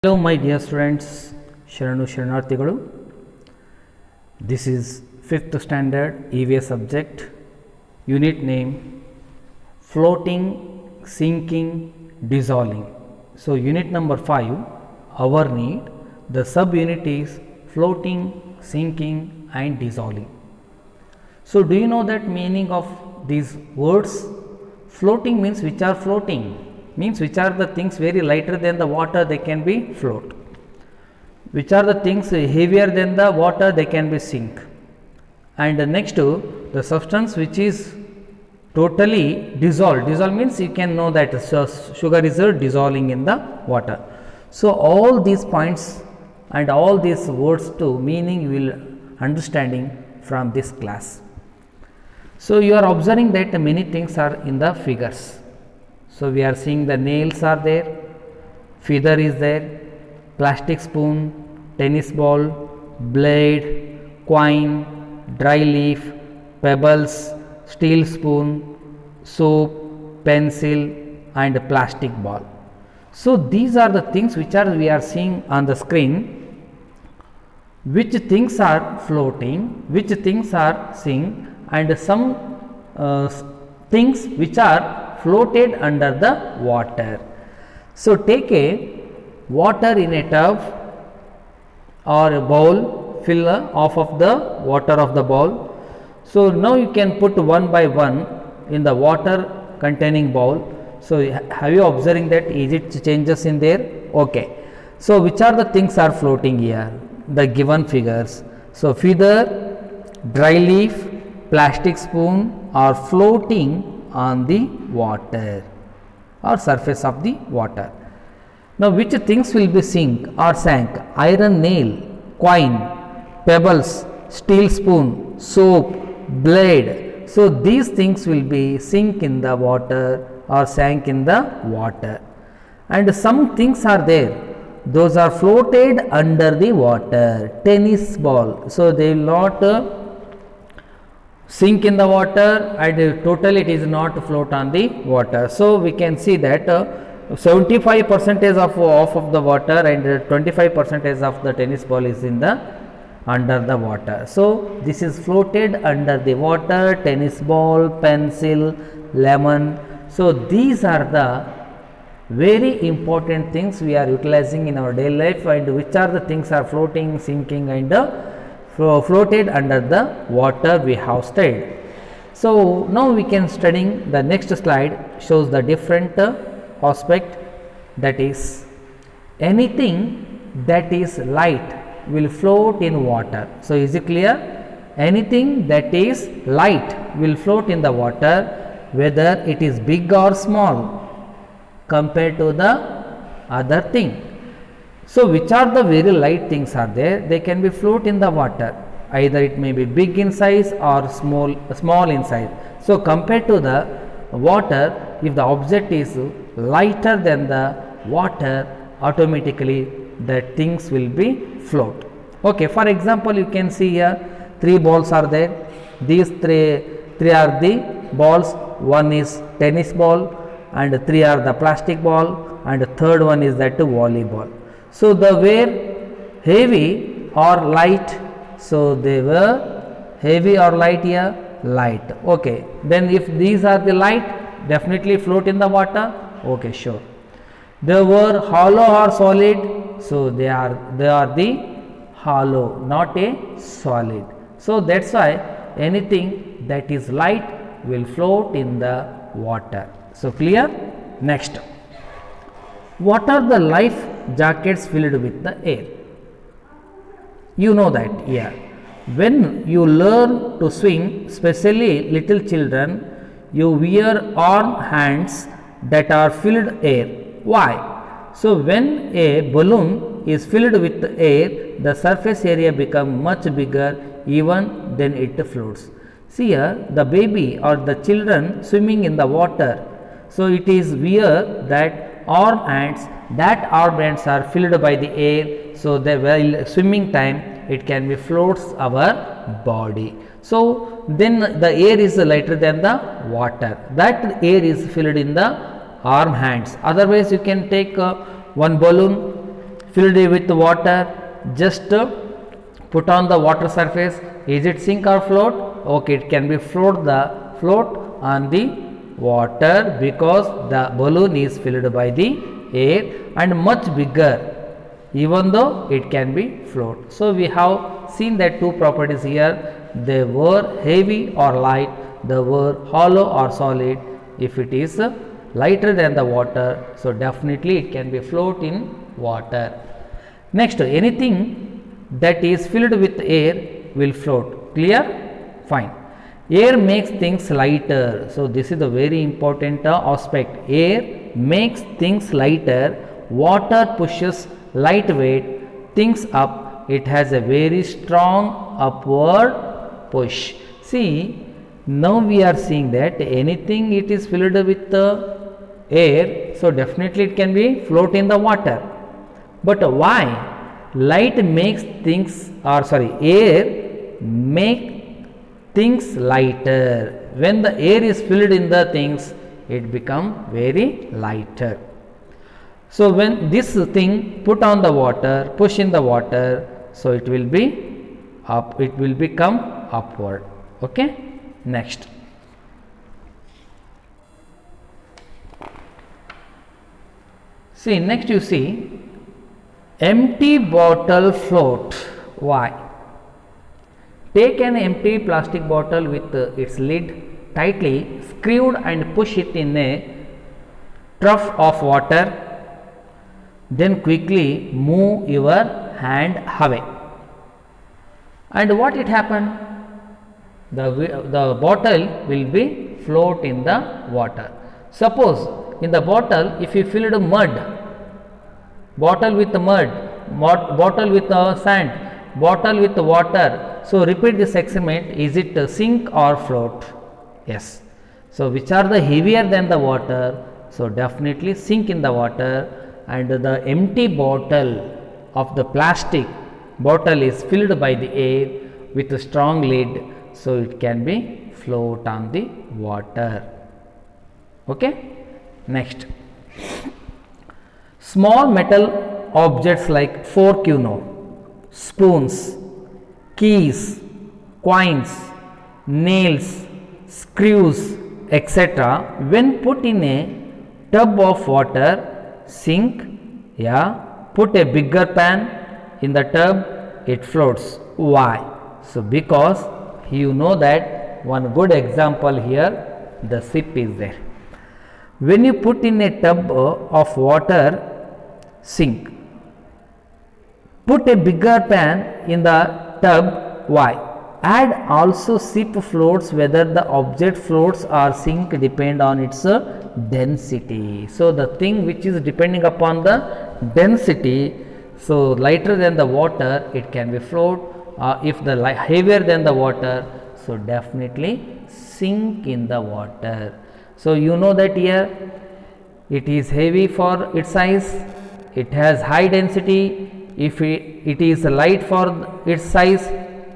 Hello my dear students, Sharanu Sharanarthigalu. This is 5th standard EVS subject, unit name floating, sinking, dissolving. So unit number 5, our need, the subunit is floating, sinking and dissolving. So do you know that meaning of these words? Floating means which are floating, means which are the things very lighter than the water, they can be float. Which are the things heavier than the water, they can be sink. And next to the substance which is totally dissolved. Dissolve means you can know that sugar is dissolving in the water. So all these points and all these words to meaning you will understanding from this class. So you are observing that many things are in the figures. So we are seeing the nails are there, feather is there, plastic spoon, tennis ball, blade, coin, dry leaf, pebbles, steel spoon, soap, pencil and plastic ball. So these are the things which we are seeing on the screen. Which things are floating, which things are sink, and some things which are floated under the water. So take a water in a tub or a bowl, fill half of the water of the bowl. So now you can put one by one in the water containing bowl. So have you observing that is it changes in there? Okay. So which are the things are floating here? The given figures. So feather, dry leaf, plastic spoon are floating on the water or surface of the water. Now which things will be sink or sank? Iron nail, coin, pebbles, steel spoon, soap, blade. So these things will be sink in the water or sank in the water. And some things are there, those are floated under the water. Tennis ball, so they will not sink in the water and totally it is not float on the water. So we can see that 75 percentage of the water and 25 percentage of the tennis ball is in the under the water. So this is floated under the water, tennis ball, pencil, lemon. So these are the very important things we are utilizing in our daily life, and which are the things are floating, sinking and floated under the water we have studied. So now we can studying the next slide shows the different aspect, that is anything that is light will float in water. So is it clear? Anything that is light will float in the water, whether it is big or small compared to the other thing. So which are the very light things are there, they can be float in the water, either it may be big in size or small in size. So compared to the water, if the object is lighter than the water, automatically the things will be float. Okay, for example you can see here 3 balls are there. These three are the balls, one is tennis ball and 3 are the plastic ball and the third one is that volleyball. So the were heavy or light, so they were heavy or light here, light. Okay, then if these are the light, definitely float in the water. Okay, sure. They were hollow or solid, so they are the hollow, not a solid. So that's why anything that is light will float in the water. So clear? Next, what are the life jackets filled with the air? You know that, yeah. When you learn to swim, especially little children, you wear arm hands that are filled air. Why? So when a balloon is filled with air, the surface area becomes much bigger even then it floats. See here, the baby or the children swimming in the water. So it is wear that arm hands, that arm hands are filled by the air. So that while swimming time it can be floats our body. So then the air is lighter than the water, that air is filled in the arm hands. Otherwise you can take one balloon filled with water, just put on the water surface. Is it sink or float? Okay, it can be float on the water because the balloon is filled by the air and much bigger, even though it can be float. So we have seen that two properties here. They were heavy or light, they were hollow or solid. If it is lighter than the water, so definitely it can be float in water. Next, anything that is filled with air will float. Clear? Fine. Air makes things lighter. So this is a very important aspect. Air makes things lighter. Water pushes lightweight things up. It has a very strong upward push. See, now we are seeing that anything it is filled with air, so definitely it can be float in the water. But why? Light makes things, or sorry, air make things lighter. When the air is filled in the things, it become very lighter. So when this thing put on the water, push in the water, so it will be up, it will become upward. Okay. Next, see, next you see empty bottle float. Why? Take an empty plastic bottle with its lid tightly screwed and push it in a trough of water, then quickly move your hand away. And what it happened? The bottle will be float in the water. Suppose in the bottle, if you filled mud, bottle with mud, bottle with sand, bottle with water. So repeat this experiment. Is it sink or float? Yes. So which are the heavier than the water? So definitely sink in the water. And the empty bottle of the plastic bottle is filled by the air with a strong lid. So it can be float on the water. Okay. Next, small metal objects like fork, spoons, keys, coins, nails, screws, etc. when put in a tub of water, sink. Yeah, put a bigger pan in the tub, it floats. Why? So because you know that one good example here, the ship is there. When you put in a tub of water, sink. Put a bigger pan in the tub. Why? Add also ship floats. Whether the object floats or sink depend on its density. So the thing which is depending upon the density, so lighter than the water, it can be float. If the heavier than the water, so definitely sink in the water. So you know that here it is heavy for its size, it has high density. If it is light for its size,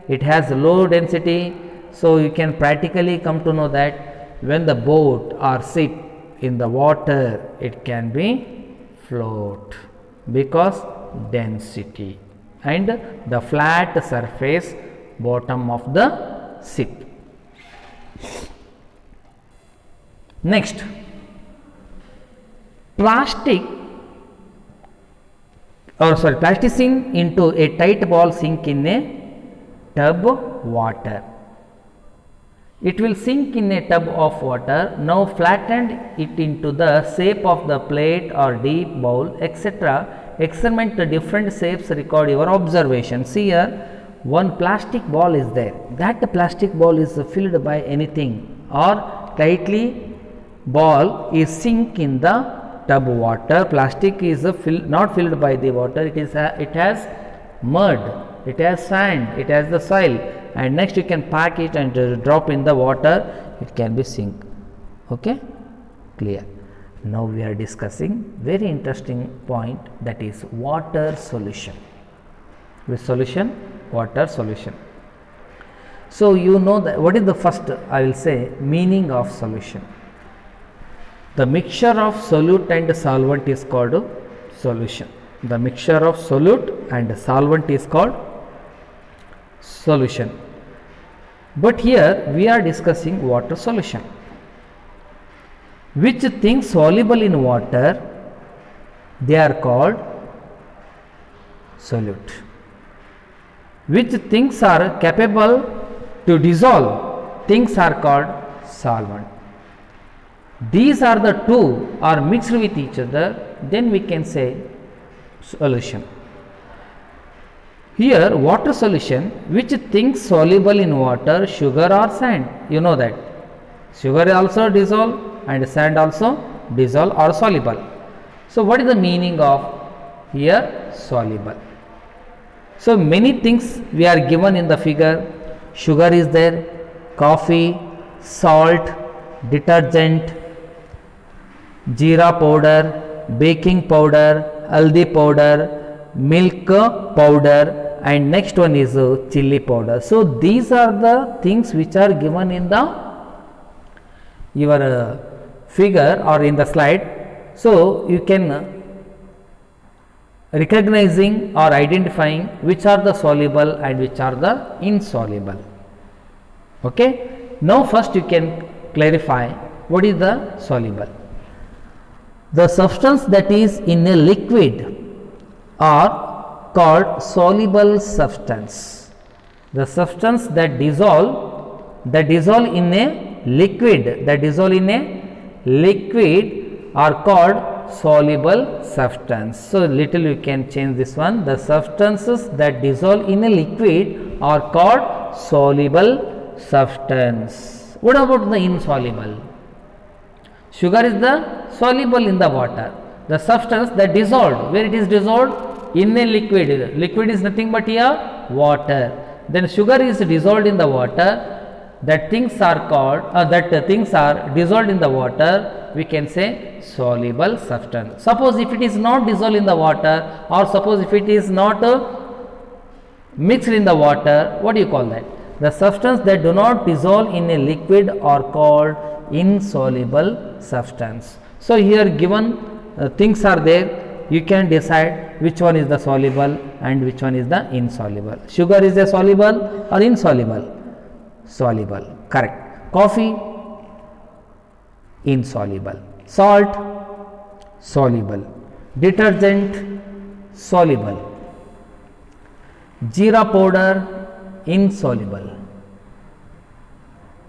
it has low density. So you can practically come to know that when the boat or ship in the water, it can be float because density and the flat surface bottom of the ship. Next, plasticine into a tight ball sink in a tub water. It will sink in a tub of water. Now flatten it into the shape of the plate or deep bowl, etc. Experiment the different shapes, record your observation. See here, one plastic ball is there. That plastic ball is filled by anything or tightly ball is sink in the tub water. Plastic is not filled by the water. It has mud, it has sand, it has the soil, and next you can pack it and drop in the water. It can be sink. Okay, clear. Now we are discussing very interesting point, that is water solution. Which solution? Water solution. So you know that what is the first, I will say, meaning of solution. The mixture of solute and solvent is called solution. The mixture of solute and solvent is called solution. But here we are discussing water solution. Which things soluble in water, they are called solute. Which things are capable to dissolve, things are called solvent. These are the two are mixed with each other, then we can say solution. Here water solution, which things soluble in water, sugar or sand, you know that sugar also dissolve and sand also dissolve or soluble. So what is the meaning of here soluble? So many things we are given in the figure. Sugar is there, coffee, salt, detergent, jeera powder, baking powder, haldi powder, milk powder, and next one is chili powder. So these are the things which are given in the your figure or in the slide. So you can recognizing or identifying which are the soluble and which are the insoluble. Okay. Now first you can clarify what is the soluble. The substance that is in a liquid are called soluble substance. The substance that dissolve in a liquid are called soluble substance. So little you can change this one. The substances that dissolve in a liquid are called soluble substance. What about the insoluble? Sugar is the soluble in the water. The substance that dissolved, where it is dissolved in a liquid. Liquid is nothing but here water. Then sugar is dissolved in the water. That things are called things are dissolved in the water, we can say soluble substance. Suppose if it is not dissolved in the water, or suppose if it is not mixed in the water, what do you call that? The substance that do not dissolve in a liquid are called insoluble substance. So here given things are there, you can decide which one is the soluble and which one is the insoluble. Sugar is a soluble or insoluble? Soluble, correct. Coffee, insoluble. Salt, soluble. Detergent, soluble. Jeera powder, insoluble.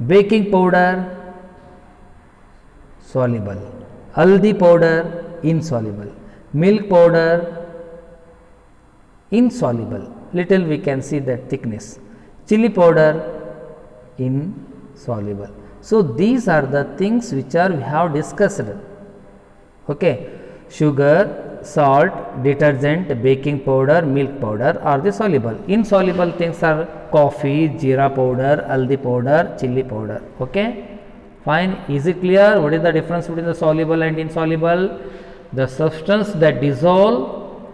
Baking powder, soluble. Haldi powder, insoluble. Milk powder, insoluble. Little we can see that thickness. Chili powder, insoluble. So these are the things which are we have discussed. Okay, sugar, salt, detergent, baking powder, milk powder are the soluble. Insoluble things are coffee, jeera powder, haldi powder, chili powder. Okay, fine. Is it clear? What is the difference between the soluble and insoluble? The substance that dissolve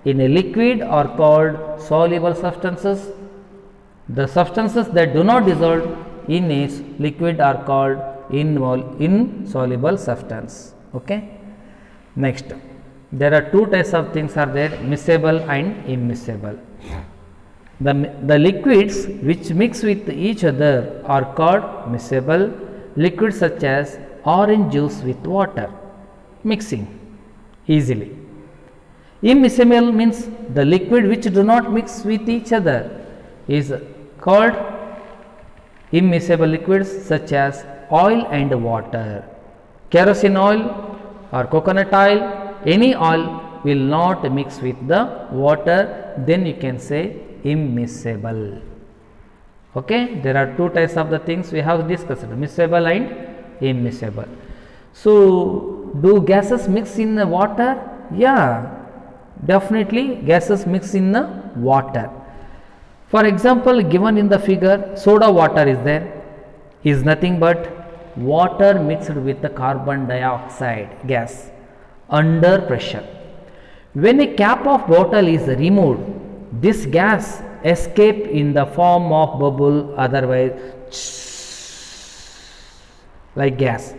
in a liquid are called soluble substances. The substances that do not dissolve in a liquid are called insoluble substance. Okay. Next, there are two types of things are there, miscible and immiscible. The liquids which mix with each other are called miscible. Liquids such as orange juice with water, mixing easily. Immiscible means the liquid which do not mix with each other is called immiscible liquids such as oil and water. Kerosene oil or coconut oil, any oil will not mix with the water, then you can say immiscible. Okay, there are two types of the things we have discussed, miscible and immiscible. So do gases mix in the water? Yeah, definitely gases mix in the water. For example, given in the figure, soda water is there, is nothing but water mixed with the carbon dioxide gas under pressure. When a cap of bottle is removed, this gas escape in the form of bubble, otherwise like gas.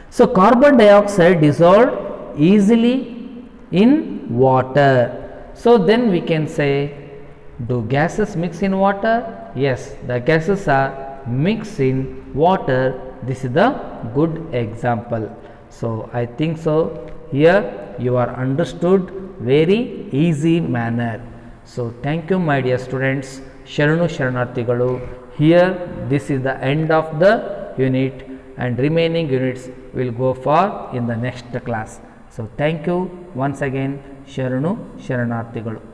So carbon dioxide dissolved easily in water. So then we can say, do gases mix in water? Yes, the gases are mixed in water. This is the good example. So I think so here you are understood very easy manner. So thank you my dear students. Sharanu Sharanarthigalu. Here this is the end of the unit, and remaining units will go for in the next class. So thank you once again. Sharanu Sharanarthigalu.